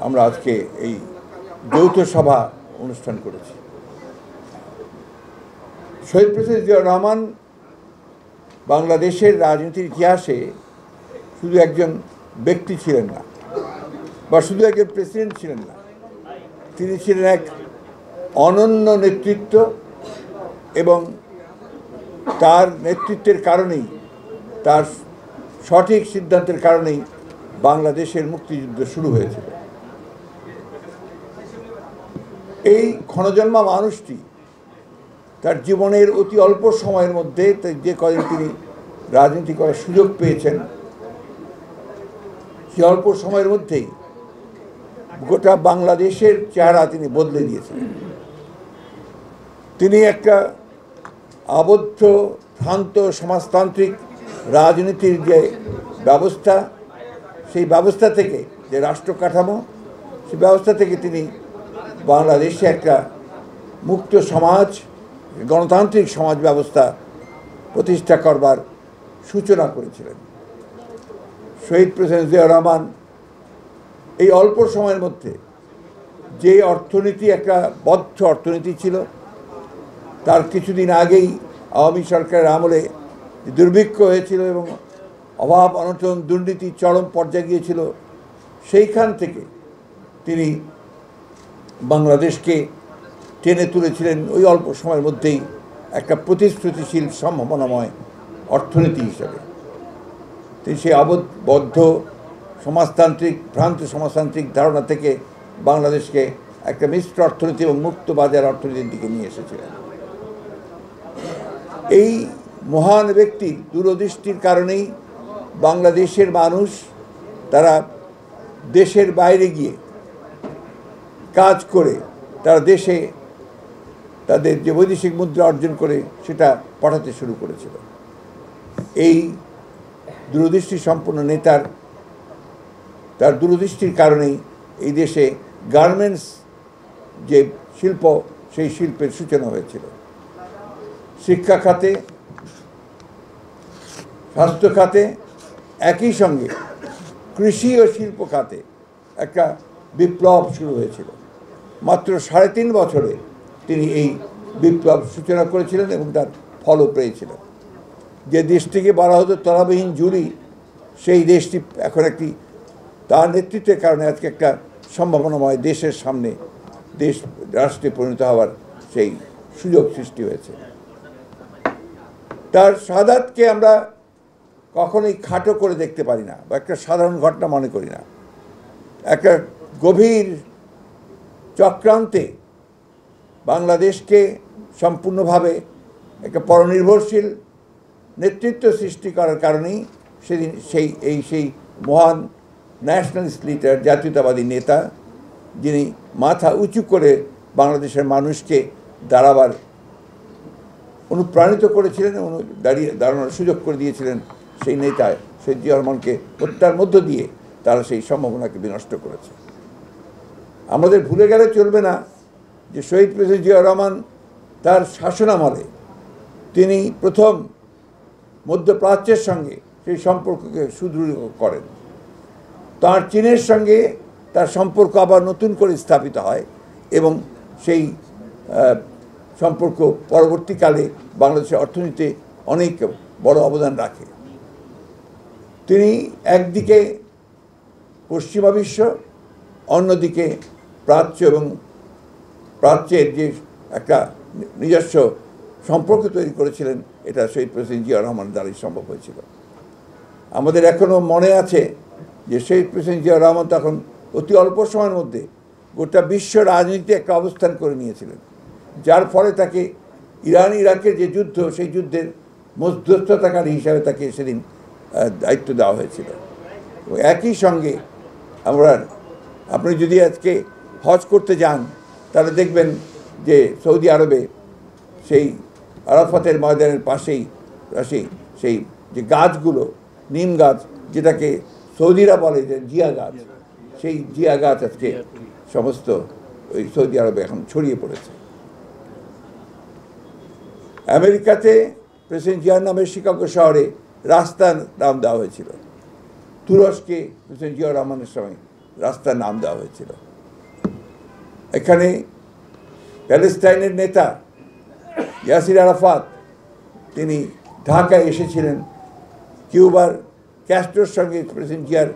আমরা আজকে এই যৌথ সভা অনুষ্ঠান করেছি। শহীদ প্রেসিডেন্ট জিয়াউর রহমান বাংলাদেশের রাজনীতির ইতিহাসে শুধু একজন ব্যক্তি ছিলেন না, বা শুধু একজন প্রেসিডেন্ট ছিলেন না, তিনি ছিলেন এক অনন্য নেতৃত্ব, এবং তার নেতৃত্বের কারণেই, তার সঠিক সিদ্ধান্তের কারণেই বাংলাদেশের মুক্তিযুদ্ধ শুরু হয়েছিল। এই ক্ষণজন্মা মানুষটি তার জীবনের অতি অল্প সময়ের মধ্যে যে কদিন তিনি রাজনীতি করার সুযোগ পেয়েছেন, সে অল্প সময়ের মধ্যেই গোটা বাংলাদেশের চেহারা তিনি বদলে দিয়েছিলেন। তিনি একটা আবদ্ধ ভ্রান্ত সমাজতান্ত্রিক রাজনীতির যে ব্যবস্থা, সেই ব্যবস্থা থেকে, যে রাষ্ট্র কাঠামো, সেই ব্যবস্থা থেকে তিনি বাংলাদেশে একটা মুক্ত সমাজ, গণতান্ত্রিক সমাজ ব্যবস্থা প্রতিষ্ঠা করবার সূচনা করেছিলেন। শহীদ প্রেসিডেন্ট জিয়াউর রহমান এই অল্প সময়ের মধ্যে যে অর্থনীতি, একটা বদ্ধ অর্থনীতি ছিল, তার কিছুদিন আগেই আওয়ামী সরকারের আমলে দুর্ভিক্ষ হয়েছিল এবং অভাব অনটন দুর্নীতি চরম পর্যায়ে গিয়েছিল, সেইখান থেকে তিনি বাংলাদেশকে টেনে তুলেছিলেন ওই অল্প সময়ের মধ্যেই একটা প্রতিশ্রুতিশীল সম্ভাবনাময় অর্থনীতি হিসাবে। তিনি সেই আবদ্ধ সমাজতান্ত্রিক, ভ্রান্ত সমাজতান্ত্রিক ধারণা থেকে বাংলাদেশকে একটা মিশ্র অর্থনীতি এবং মুক্ত বাজার অর্থনীতির দিকে নিয়ে এসেছিলেন। এই মহান ব্যক্তির দূরদৃষ্টির কারণেই বাংলাদেশের মানুষ, তারা দেশের বাইরে গিয়ে কাজ করে তারা দেশে তাদের যে বৈদেশিক মুদ্রা অর্জন করে সেটা পাঠাতে শুরু করেছিল। এই দূরদৃষ্টি সম্পন্ন নেতার, তার দূরদৃষ্টির কারণেই এই দেশে গার্মেন্টস যে শিল্প, সেই শিল্পের সূচনা হয়েছিল। শিক্ষা খাতে, স্বাস্থ্য খাতে, একই সঙ্গে কৃষি ও শিল্প খাতে একটা বিপ্লব শুরু হয়েছিল। মাত্র 3.5 বছরে তিনি এই বিপ্লব সূচনা করেছিলেন এবং তার ফলও পেয়েছিলেন। যে দেশটিকে বলা হতো তলাবিহীন ঝুড়ি, সেই দেশটি এখন একটি, তার নেতৃত্বের কারণে আজকে একটা সম্ভাবনাময় দেশের সামনে দেশ রাষ্ট্রে পরিণত হওয়ার সেই সুযোগ সৃষ্টি হয়েছে। তার শাহাদাতকে আমরা কখনোই খাটো করে দেখতে পারি না, বা একটা সাধারণ ঘটনা মনে করি না। একটা গভীর চক্রান্তে বাংলাদেশকে সম্পূর্ণভাবে একটা পরনির্ভরশীল নেতৃত্ব সৃষ্টি করার কারণেই সেদিন সেই মহান ন্যাশনালিস্ট লিডার, জাতীয়তাবাদী নেতা, যিনি মাথা উঁচু করে বাংলাদেশের মানুষকে দাঁড়াবার অনুপ্রাণিত করেছিলেন এবং দাঁড়ানোর সুযোগ করে দিয়েছিলেন, সেই নেতা শহীদ জিয়াউর রহমানকে হত্যার মধ্য দিয়ে তারা সেই সম্ভাবনাকে বিনষ্ট করেছে। আমাদের ভুলে গেলে চলবে না যে শহীদ প্রেসিডেন্ট জিয়াউর রহমান তার শাসনামলে তিনি প্রথম মধ্যপ্রাচ্যের সঙ্গে সেই সম্পর্ককে সুদৃঢ় করেন। তার চীনের সঙ্গে তার সম্পর্ক আবার নতুন করে স্থাপিত হয় এবং সেই সম্পর্ক পরবর্তীকালে বাংলাদেশের অর্থনীতিতে অনেক বড় অবদান রাখে। তিনি একদিকে পশ্চিমা বিশ্ব, অন্যদিকে প্রাচ্য এবং প্রাচ্যের যে একটা নিজস্ব সম্পর্ক তৈরি করেছিলেন, এটা শহীদ প্রেসিডেন্ট জিয়াউর রহমানের দ্বারাই সম্ভব হয়েছিল। আমাদের এখনও মনে আছে যে শহীদ প্রেসিডেন্ট জিয়াউর রহমান তখন অতি অল্প সময়ের মধ্যে গোটা বিশ্ব রাজনীতিতে একটা অবস্থান করে নিয়েছিলেন, যার ফলে তাকে ইরান ইরাকের যে যুদ্ধ, সেই যুদ্ধের মধ্যস্থতাকারী হিসাবে তাকে সেদিন দায়িত্ব দেওয়া হয়েছিল। একই সঙ্গে আপনি যদি আজকে হজ করতে যান, তাহলে দেখবেন যে সৌদি আরবে সেই আরাফাতের ময়দানের পাশেই সেই যে গাছগুলো, নিম গাছ, যেটাকে সৌদিরা বলে যে জিয়া গাছ, সেই জিয়া গাছ আজকে সমস্ত ওই সৌদি আরবে এখন ছড়িয়ে পড়েছে। আমেরিকাতে প্রেসিডেন্ট জিয়ার নামে শিকাগো শহরে রাস্তার নাম দেওয়া হয়েছিল। তুরস্কে প্রেসিডেন্ট জিয়াউর রহমানের সময় রাস্তার নাম দেওয়া হয়েছিল। এখানে প্যালেস্টাইনের নেতা ইয়াসির আরাফাত তিনি ঢাকায় এসেছিলেন। কিউবার ক্যাস্ট্রোর সঙ্গে প্রেসিডেন্ট জিয়ার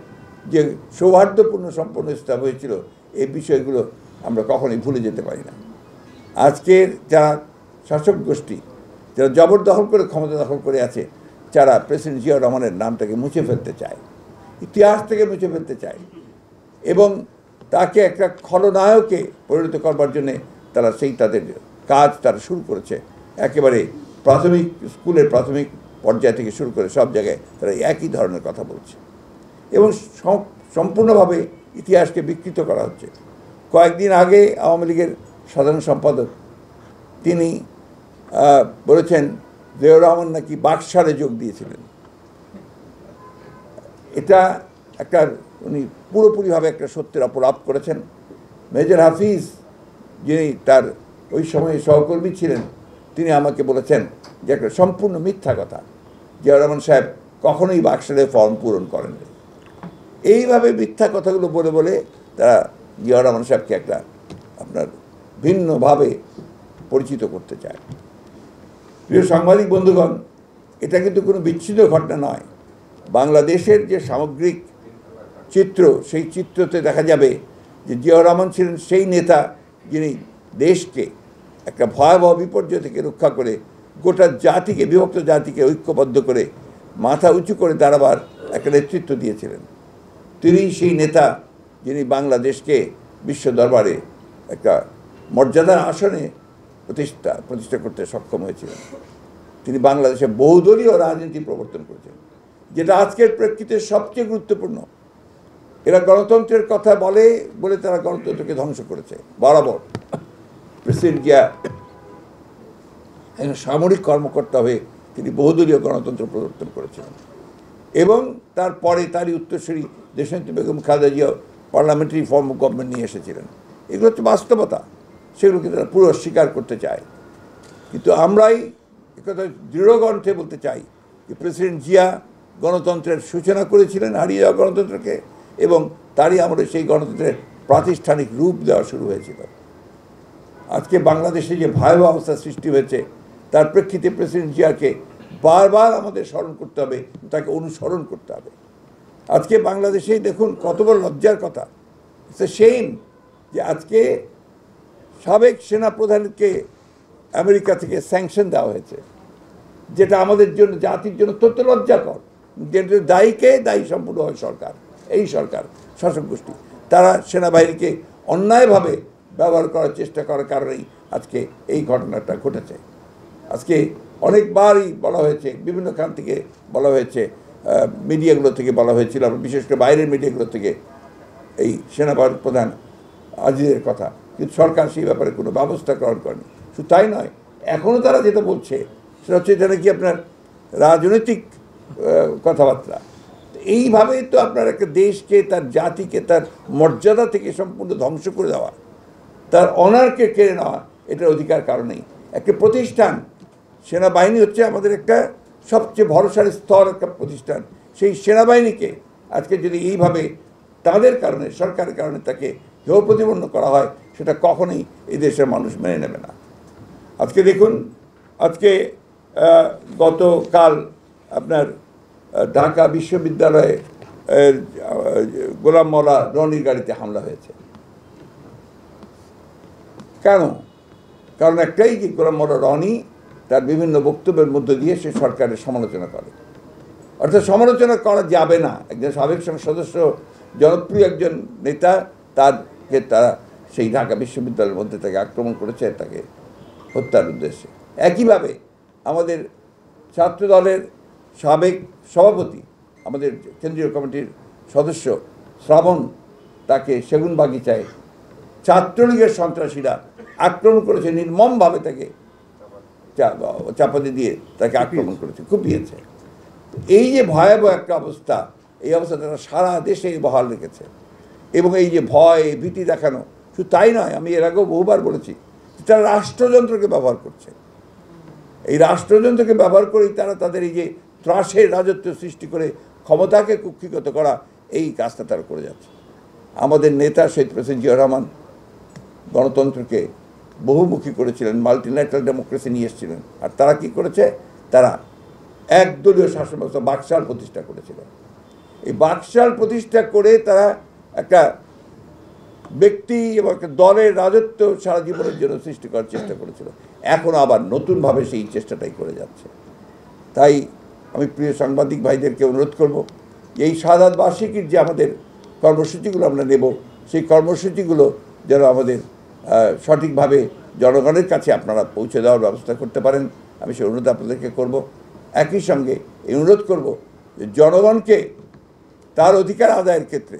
যে সৌহার্দ্যপূর্ণ সম্পর্ক স্থাপন হয়েছিল, এই বিষয়গুলো আমরা কখনোই ভুলে যেতে পারি না। আজকের যারা শাসক গোষ্ঠী, যারা জবরদখল করে ক্ষমতা দখল করে আছে, যারা প্রেসিডেন্ট জিয়া রহমানের নামটাকে মুছে ফেলতে চায়, ইতিহাস থেকে মুছে ফেলতে চায় এবং তাকে একটা খলনায়কে পরিণত করবার জন্যে তারা তাদের কাজ তারা শুরু করেছে। একেবারে প্রাথমিক স্কুলের প্রাথমিক পর্যায় থেকে শুরু করে সব জায়গায় তারা একই ধরনের কথা বলছে এবং সম্পূর্ণভাবে ইতিহাসকে বিকৃত করা হচ্ছে। কয়েকদিন আগে আওয়ামী লীগের সাধারণ সম্পাদক তিনি বলেছেন জিয়াউর রহমান নাকি বাকশালে যোগ দিয়েছিলেন। এটা একটা উনি পুরোপুরিভাবে একটা সত্যের অপরাধ করেছেন। মেজর হাফিজ যিনি তার ওই সময়ে সহকর্মী ছিলেন, তিনি আমাকে বলেছেন যে একটা সম্পূর্ণ মিথ্যা কথা, জিয়াউর রহমান সাহেব কখনোই বাকশালে ফর্ম পূরণ করেননি। এইভাবে মিথ্যা কথাগুলো বলে বলে তারা জিয়াউর রহমান সাহেবকে একটা আপনার ভিন্নভাবে পরিচিত করতে চায়। প্রিয় সাংবাদিক বন্ধুগণ, এটা কিন্তু কোনো বিচ্ছিন্ন ঘটনা নয়। বাংলাদেশের যে সামগ্রিক চিত্র, সেই চিত্রতে দেখা যাবে যে জিয়াউর রহমান ছিলেন সেই নেতা যিনি দেশকে একটা ভয়াবহ বিপর্যয় থেকে রক্ষা করে গোটা জাতিকে, বিভক্ত জাতিকে ঐক্যবদ্ধ করে মাথা উঁচু করে দাঁড়াবার একটা নেতৃত্ব দিয়েছিলেন। তিনি সেই নেতা যিনি বাংলাদেশকে বিশ্ব দরবারে একটা মর্যাদার আসনে প্রতিষ্ঠা করতে সক্ষম হয়েছিলেন। তিনি বাংলাদেশে বহুদলীয় রাজনীতি প্রবর্তন করেছেন, যেটা আজকের প্রেক্ষিতে সবচেয়ে গুরুত্বপূর্ণ। এরা গণতন্ত্রের কথা বলে বলে তারা গণতন্ত্রকে ধ্বংস করেছে বরাবর। প্রেসিডেন্ট জিয়া একজন সামরিক কর্মকর্তা হয়ে তিনি বহুদলীয় গণতন্ত্র প্রবর্তন করেছিলেন এবং তারপরে তারই উত্তরসূরি দেশনেত্রী Begum Khaleda Zia parliamentary form of government নিয়ে এসেছিলেন। এগুলো হচ্ছে বাস্তবতা, সেগুলোকে তারা পুরো অস্বীকার করতে চায়। কিন্তু আমরাই একথা দৃঢ় কণ্ঠে বলতে চাই যে প্রেসিডেন্ট জিয়া গণতন্ত্রের সূচনা করেছিলেন, হারিয়ে যাওয়া গণতন্ত্রকে, এবং তারই আমরা সেই গণতন্ত্রের প্রাতিষ্ঠানিক রূপ দেওয়া শুরু হয়েছিল। আজকে বাংলাদেশে যে ভয়াবহ অবস্থা সৃষ্টি হয়েছে, তার প্রেক্ষিতে প্রেসিডেন্ট জিয়াকে বারবার আমাদের স্মরণ করতে হবে, তাকে অনুসরণ করতে হবে। আজকে বাংলাদেশেই দেখুন কত বড় লজ্জার কথা, ইটস এ শেম যে আজকে সাবেক সেনাপ্রধানকে আমেরিকা থেকে স্যাংশন দেওয়া হয়েছে, যেটা আমাদের জন্য, জাতির জন্য অত্যন্ত লজ্জাকর। যেটা দায়ীকে দায়ী সম্পূর্ণ হয় সরকার, এই সরকার, শাসক গোষ্ঠী। তারা সেনাবাহিনীকে অন্যায়ভাবে ব্যবহার করার চেষ্টা করার কারণেই আজকে এই ঘটনাটা ঘটেছে। আজকে অনেকবারই বলা হয়েছে, বিভিন্ন খান থেকে বলা হয়েছে, মিডিয়াগুলো থেকে বলা হয়েছিল, বিশেষ করে বাইরের মিডিয়াগুলো থেকে, এই সেনাবাহিনী প্রধান আজিজের কথা, কিন্তু সরকার সেই ব্যাপারে কোনো ব্যবস্থা গ্রহণ করেনি। শুধু তাই নয়, এখনও তারা যেটা বলছে সেটা হচ্ছে এটা নাকি আপনার রাজনৈতিক কথাবার্তা। এইভাবে তো আপনার একটা দেশকে, তার জাতিকে, তার মর্যাদা থেকে সম্পূর্ণ ধ্বংস করে দেওয়া, তার অনারকে কেড়ে নেওয়া, এটার অধিকার কারণেই একটা প্রতিষ্ঠান। সেনাবাহিনী হচ্ছে আমাদের একটা সবচেয়ে ভরসার স্তর, একটা প্রতিষ্ঠান। সেই সেনাবাহিনীকে আজকে যদি এইভাবে তাদের কারণে, সরকারের কারণে তাকে হেয় প্রতিপন্ন করা হয়, সেটা কখনোই এই দেশের মানুষ মেনে নেবে না। আজকে দেখুন, আজকে গতকাল আপনার ঢাকা বিশ্ববিদ্যালয়ে গোলাম মওলা রনির গাড়িতে হামলা হয়েছে। কেন? কারণ একটাই, যে গোলাম মওলা রনি তার বিভিন্ন বক্তব্যের মধ্য দিয়ে সে সরকারের সমালোচনা করে। অর্থাৎ সমালোচনা করা যাবে না। একজন সাবেক সংসদ সদস্য, জনপ্রিয় একজন নেতা, তাকে তারা সেই ঢাকা বিশ্ববিদ্যালয়ের মধ্যে তাকে আক্রমণ করেছে, তাকে হত্যার উদ্দেশ্যে। একইভাবে আমাদের ছাত্র দলের সাবেক সভাপতি, আমাদের কেন্দ্রীয় কমিটির সদস্য শ্রাবণ, তাকে সেগুনবাগিচায় ছাত্রলীগের সন্ত্রাসীরা আক্রমণ করেছে, নির্মমভাবে তাকে চাপাতি দিয়ে তাকে আক্রমণ করেছে, কুপিয়েছে। এই যে ভয়াবহ একটা অবস্থা, এই অবস্থা তারা সারা দেশে বহাল রেখেছে। এবং এই যে ভয়, ভীতি দেখানো, শুধু তাই নয়, আমি এর আগেও বহুবার বলেছি, তারা রাষ্ট্রযন্ত্রকে ব্যবহার করছে। এই রাষ্ট্রযন্ত্রকে ব্যবহার করেই তারা তাদের এই যে ত্রাসের রাজত্ব সৃষ্টি করে ক্ষমতাকে কুক্ষিগত করা, এই কাজটা তারা করে যাচ্ছে। আমাদের নেতা শহীদ প্রেসিডেন্ট জিয়া রহমান গণতন্ত্রকে বহুমুখী করেছিলেন, মাল্টিন্যাশনাল ডেমোক্রেসি নিয়ে এসেছিলেন। আর তারা কি করেছে? তারা একদলীয় শাসন ব্যবস্থা বাকশাল প্রতিষ্ঠা করেছিলেন। এই বাকশাল প্রতিষ্ঠা করে তারা একটা ব্যক্তি এবং একটা দলের রাজত্ব সারা জীবনের জন্য সৃষ্টি করার চেষ্টা করেছিল। এখন আবার নতুনভাবে সেই চেষ্টাটাই করে যাচ্ছে। তাই আমি প্রিয় সাংবাদিক ভাইদেরকে অনুরোধ করব, এই শাহাদাত বার্ষিকীর যে আমাদের কর্মসূচিগুলো আমরা নেব, সেই কর্মসূচিগুলো যেন আমাদের সঠিকভাবে জনগণের কাছে আপনারা পৌঁছে দেওয়ার ব্যবস্থা করতে পারেন, আমি সেই অনুরোধ আপনাদেরকে করব। একই সঙ্গে এই অনুরোধ করব যে জনগণকে তার অধিকার আদায়ের ক্ষেত্রে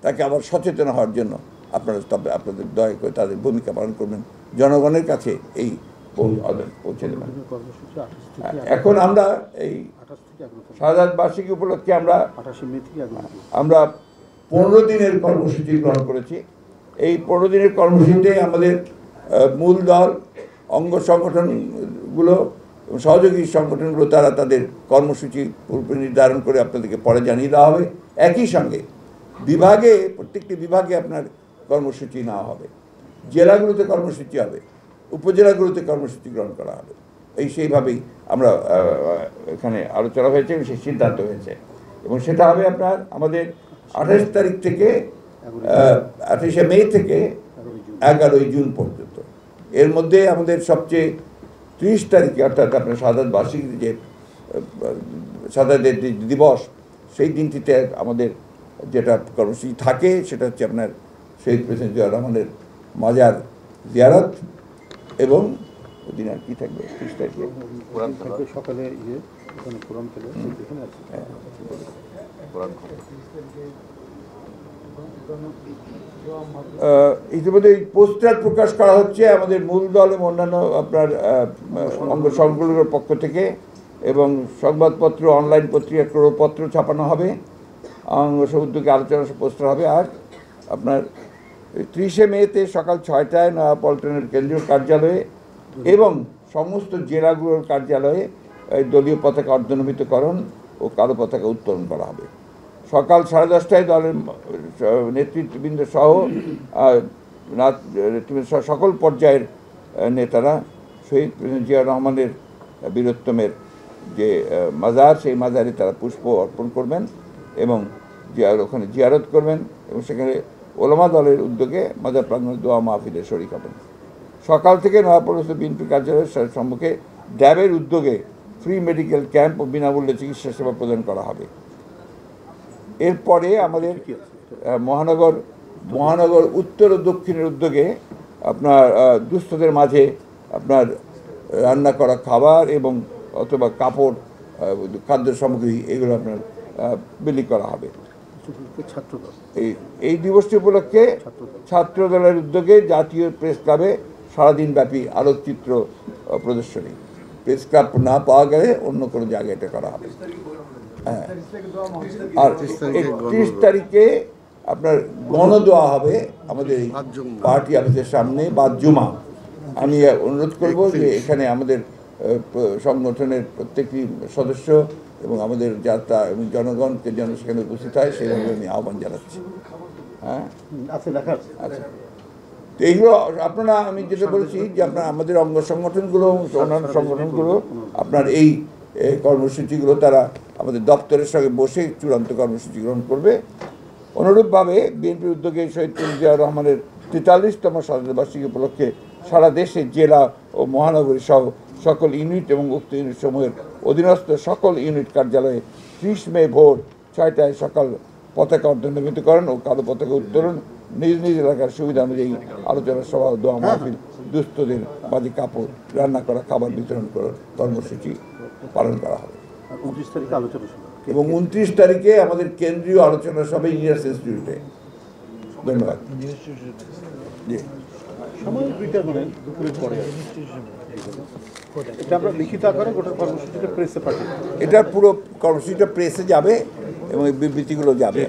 তাকে আবার সচেতন হওয়ার জন্য আপনারা তবে আপনাদের দয়া করে তাদের ভূমিকা পালন করবেন, জনগণের কাছে এই পৌঁছে দেবেন। এখন আমরা এই শাহাদাত বার্ষিকী উপলক্ষে আমরা 15 দিনের কর্মসূচি গ্রহণ করেছি। এই 15 দিনের কর্মসূচিতে আমাদের মূল দল, অঙ্গ সংগঠনগুলো, সহযোগী সংগঠনগুলো তারা তাদের কর্মসূচি পূর্ব নির্ধারণ করে আপনাদেরকে পরে জানিয়ে দেওয়া হবে। একই সঙ্গে বিভাগে, প্রত্যেকটি বিভাগে আপনার কর্মসূচি নেওয়া হবে, জেলাগুলোতে কর্মসূচি হবে, উপজেলাগুলোতে কর্মসূচি গ্রহণ করা হবে। সেইভাবেই আমরা এখানে আলোচনা হয়েছে এবং সেই সিদ্ধান্ত হয়েছে। এবং সেটা হবে আপনার আমাদের 28 তারিখ থেকে 28শে মে থেকে 11ই জুন পর্যন্ত। এর মধ্যে আমাদের সবচেয়ে 30 তারিখে, অর্থাৎ আপনার শাহাদাত বার্ষিকী যে শাহাদাত দিবস, সেই দিনটিতে আমাদের যেটা কর্মসূচি থাকে সেটা হচ্ছে আপনার শহীদ প্রেসিডেন্ট জিয়া রহমানের মাজার জিয়ারত, এবং ওদিন আর কি থাকবে 30 তারিখে সকালে ইতিমধ্যে পোস্টার প্রকাশ করা হচ্ছে আমাদের মূল দল এবং অন্যান্য আপনার অঙ্গ সংগঠনগুলোর পক্ষ থেকে, এবং সংবাদপত্র, অনলাইন পত্রিকা, ক্রয়পত্র ছাপানো হবে, অঙ্গ উদ্যোগে আলোচনা পোস্টার হবে। আর আপনার 30শে মেতে সকাল 6টায় নয়াপল্টনের কেন্দ্রীয় কার্যালয়ে এবং সমস্ত জেলাগুলোর কার্যালয়ে দলীয় পতাকা অর্ধনমিতকরণ ও কালো পতাকা উত্তোলন করা হবে। সকাল 10:30টায় দলের নেতৃত্ববৃন্দ সহ সকল পর্যায়ের নেতারা শহীদ প্রেসিডেন্ট জিয়া রহমানের বীরত্তমের যে মাজার, সেই মাজারে তারা পুষ্প অর্পণ করবেন এবং ওখানে জিয়ারত করবেন, এবং সেখানে ওলামা দলের উদ্যোগে মাজার প্রাঙ্গণে দোয়া মাহফিলে শরীক হবেন। সকাল থেকে নয়াপল্টন বিএনপি কার্যালয়ের সম্মুখে ড্যাবের উদ্যোগে ফ্রি মেডিকেল ক্যাম্প ও বিনামূল্যে চিকিৎসা সেবা প্রদান করা হবে। এরপরে আমাদের মহানগর উত্তর ও দক্ষিণের উদ্যোগে আপনার দুস্থদের মাঝে আপনার রান্না করা খাবার এবং অথবা কাপড়, খাদ্য সামগ্রী, এগুলো আপনার বিলি করা হবে। এই দিবসটি উপলক্ষে ছাত্রদলের উদ্যোগে জাতীয় প্রেস ক্লাবে সারাদিন ব্যাপী আলোকচিত্র প্রদর্শনী, প্রেস ক্লাব না পাওয়া গেলে অন্য কোনো জায়গায় এটা করা হবে। হ্যাঁ, আর 31 তারিখে আপনার গণদোয়া হবে আমাদের এই পার্টি অফিসের সামনে, বাদ জুমা। আমি অনুরোধ করব যে এখানে আমাদের সংগঠনের প্রত্যেকটি সদস্য এবং আমাদের যাত্রা এবং জনগণকে যেন সেখানে উপস্থিত হয়, সেইভাবে আমি আহ্বান জানাচ্ছি। হ্যাঁ, আচ্ছা, তো এইগুলো আপনারা, আমি যেটা বলেছি যে আপনার আমাদের অঙ্গ সংগঠনগুলো, অন্যান্য সংগঠনগুলো আপনার এই কর্মসূচিগুলো তারা আমাদের দপ্তরের সঙ্গে বসে চূড়ান্ত কর্মসূচি গ্রহণ করবে। অনুরূপভাবে বিএনপির উদ্যোগে শহীদ প্রেসিডেন্ট জিয়া রহমানের 43তম শাহাদাত বার্ষিকী উপলক্ষে সারা দেশে জেলা ও মহানগরী সহ সকল ইউনিট এবং উক্ত ইউনিট সমূহের অধীনস্থ সকল ইউনিট কার্যালয়ে 30 মে ভোর 6টায় সকাল পতাকা অর্ধনমিতকরণ ও কালো পতাকা উত্তোলন, নিজ নিজ এলাকার সুবিধা অনুযায়ী আলোচনা সভা, দোয়া মাহফিল, দুস্থদের মাঝে কাপড়, রান্না করা খাবার বিতরণ করার কর্মসূচি পালন করা হবে। 29 তারিখে আলোচনা সভা এবং 29 তারিখে আমাদের কেন্দ্রীয় আলোচনা সভা ইঞ্জিনিয়ার্স ইনস্টিটিউটে। ধন্যবাদ। জি, সময় দুপুরের পরে এটা আমরা লিখিত আকারে গোটা কর্মসূচিটা প্রেসে পাঠাই। এটা পুরো কর্মসূচিটা প্রেসে যাবে এবং বিবৃতিগুলো যাবে।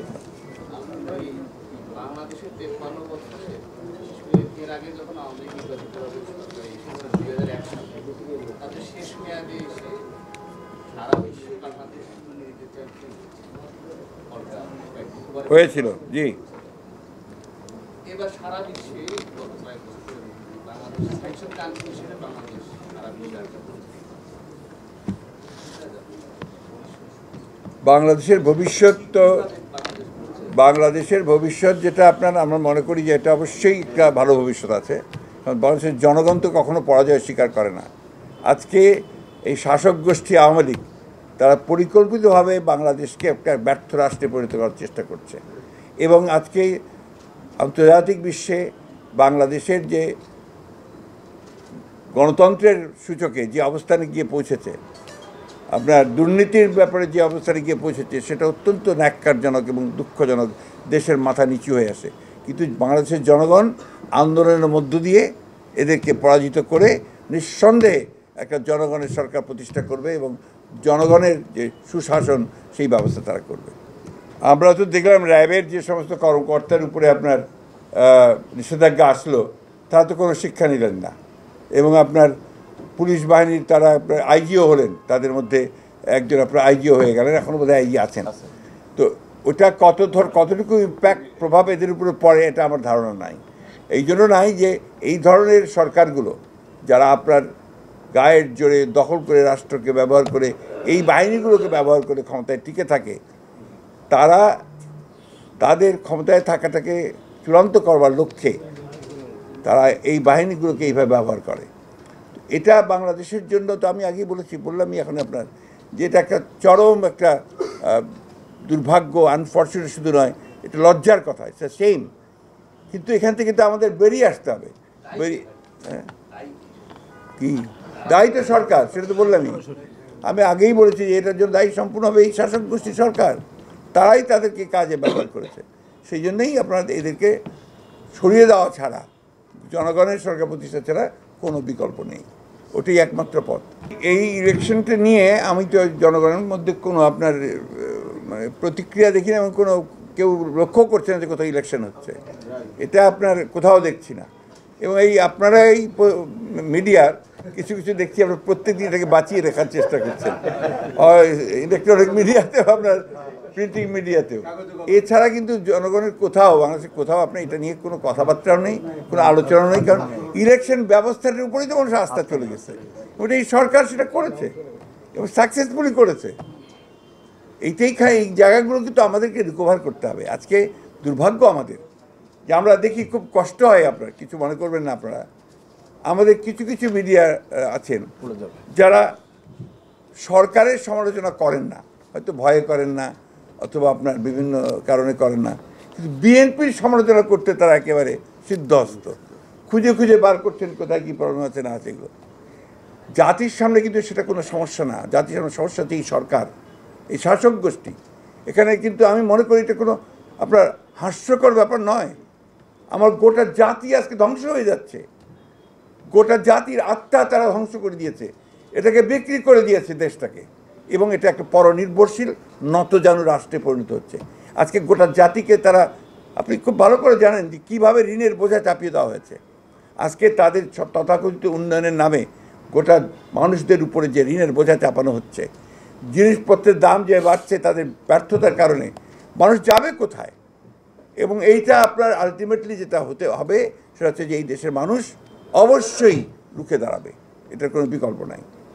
হয়েছিল, জি। এবার সারা বিশ্বে গত কয়েক বছর বাংলাদেশের স্যাংশন কান্ট্রি হিসেবে বাংলাদেশ সারা বিশ্বে বাংলাদেশের ভবিষ্যৎ তো বাংলাদেশের ভবিষ্যৎ যেটা আমরা মনে করি যে এটা অবশ্যই একটা ভালো ভবিষ্যৎ আছে, কারণ বাংলাদেশের জনগণ তো কখনো পরাজয় স্বীকার করে না। আজকে এই শাসক গোষ্ঠী আওয়ামী লীগ তারা পরিকল্পিতভাবে বাংলাদেশকে একটা ব্যর্থ রাষ্ট্রে পরিণত করার চেষ্টা করছে, এবং আজকে আন্তর্জাতিক বিশ্বে বাংলাদেশের যে গণতন্ত্রের সূচকে যে অবস্থানে গিয়ে পৌঁছেছে, আপনার দুর্নীতির ব্যাপারে যে অবস্থানে গিয়ে পৌঁছেছে, সেটা অত্যন্ত ন্যাক্কারজনক এবং দুঃখজনক। দেশের মাথা নিচু হয়ে আসে, কিন্তু বাংলাদেশের জনগণ আন্দোলনের মধ্য দিয়ে এদেরকে পরাজিত করে নিঃসন্দেহে একটা জনগণের সরকার প্রতিষ্ঠা করবে এবং জনগণের যে সুশাসন সেই ব্যবস্থা তারা করবে। আমরা তো দেখলাম র্যাবের যে সমস্ত কর্মকর্তার উপরে আপনার নিষেধাজ্ঞা আসলো, তারা তো কোনো শিক্ষা নিলেন না, এবং আপনার পুলিশ বাহিনীর তারা আইজিও হলেন, তাদের মধ্যে একজন আপনার আইজিও হয়ে গেলেন, এখনও বোধহয় আইজি আছেন। তো ওটা কতটুকু ইম্প্যাক্ট প্রভাব এদের উপরে পড়ে এটা আমার ধারণা নাই। এই জন্য নাই যে এই ধরনের সরকারগুলো যারা আপনার গায়ের জোরে দখল করে রাষ্ট্রকে ব্যবহার করে, এই বাহিনীগুলোকে ব্যবহার করে ক্ষমতায় টিকে থাকে, তারা তাদের ক্ষমতায় থাকাটাকে চূড়ান্ত করবার লক্ষ্যে তারা এই বাহিনীগুলোকে এইভাবে ব্যবহার করে। এটা বাংলাদেশের জন্য তো আমি আগেই বললামই এখন আপনার, যে এটা একটা চরম একটা দুর্ভাগ্য, আনফর্চুনেট শুধু নয়, এটা লজ্জার কথা, এটা সেম। কিন্তু এখান থেকে তো আমাদের বেরিয়ে আসতে হবে। কি দায়ী তো সরকার, সেটা তো বললামই। আমি আগেই বলেছি যে এটার জন্য দায়ী সম্পূর্ণভাবে এই শাসক গোষ্ঠী সরকার, তারাই তাদেরকে কাজে ব্যবহার করেছে। সেই জন্যই আপনারা এদেরকে সরিয়ে দেওয়া ছাড়া, জনগণের সরকার প্রতিষ্ঠা ছাড়া কোনো বিকল্প নেই, ওটাই একমাত্র পথ। এই ইলেকশনটা নিয়ে আমি তো জনগণের মধ্যে কোনো আপনার মানে প্রতিক্রিয়া দেখি না, এবং কোনো কেউ লক্ষ্য করছে না যে কোথাও ইলেকশন হচ্ছে, এটা আপনার কোথাও দেখছি না। এবং এই আপনারা এই মিডিয়ার কিছু কিছু দেখছি আপনার প্রত্যেক দিন এটাকে বাঁচিয়ে রাখার চেষ্টা করছেন, ইলেকট্রনিক মিডিয়াতেও, আপনার প্রিন্টিং মিডিয়াতেও। এছাড়া কিন্তু জনগণের কোথাও, বাংলাদেশের কোথাও আপনার এটা নিয়ে কোনো কথাবার্তাও নেই, কোনো আলোচনাও নেই, কারণ ইলেকশন ব্যবস্থাটার উপরেই তো মানুষের আস্থা চলে গেছে। ওটা এই সরকার সেটা করেছে এবং সাকসেসফুলি করেছে। এই জায়গাগুলো কিন্তু আমাদেরকে রিকভার করতে হবে। আজকে দুর্ভাগ্য আমাদের যে আমরা দেখি, খুব কষ্ট হয়, আপনার কিছু মনে করবেন না আপনারা, আমাদের কিছু কিছু মিডিয়া আছেন যারা সরকারের সমালোচনা করেন না, হয়তো ভয়ে করেন না, অথবা আপনার বিভিন্ন কারণে করেন না, কিন্তু বিএনপির সমালোচনা করতে তারা একেবারে সিদ্ধহস্ত, খুঁজে খুঁজে বার করছেন কোথায় কী প্রবলেম আছে না আছে। এগুলো জাতির সামনে কিন্তু সেটা কোনো সমস্যা না। জাতির সামনে সমস্যা হচ্ছে এই সরকার, এই শাসক গোষ্ঠী। এখানে কিন্তু আমি মনে করি এটা কোনো আপনার হাস্যকর ব্যাপার নয়। আমার গোটা জাতি আজকে ধ্বংস হয়ে যাচ্ছে, গোটা জাতির আত্মা তারা ধ্বংস করে দিয়েছে, এটাকে বিক্রি করে দিয়েছে দেশটাকে, এবং এটা একটা পরনির্ভরশীল নতজানু রাষ্ট্রে পরিণত হচ্ছে। আজকে গোটা জাতিকে তারা, আপনি খুব ভালো করে জানেন যে কীভাবে ঋণের বোঝা চাপিয়ে দেওয়া হয়েছে। আজকে তাদের তথাকথিত উন্নয়নের নামে গোটা মানুষদের উপরে যে ঋণের বোঝা চাপানো হচ্ছে, জিনিসপত্রের দাম যে বাড়ছে তাদের ব্যর্থতার কারণে, মানুষ যাবে কোথায়? এবং এইটা আপনার আলটিমেটলি যেটা হতে হবে সেটা হচ্ছে যে এই দেশের মানুষ অবশ্যই রুখে দাঁড়াবে, এটার কোনো বিকল্প নাই।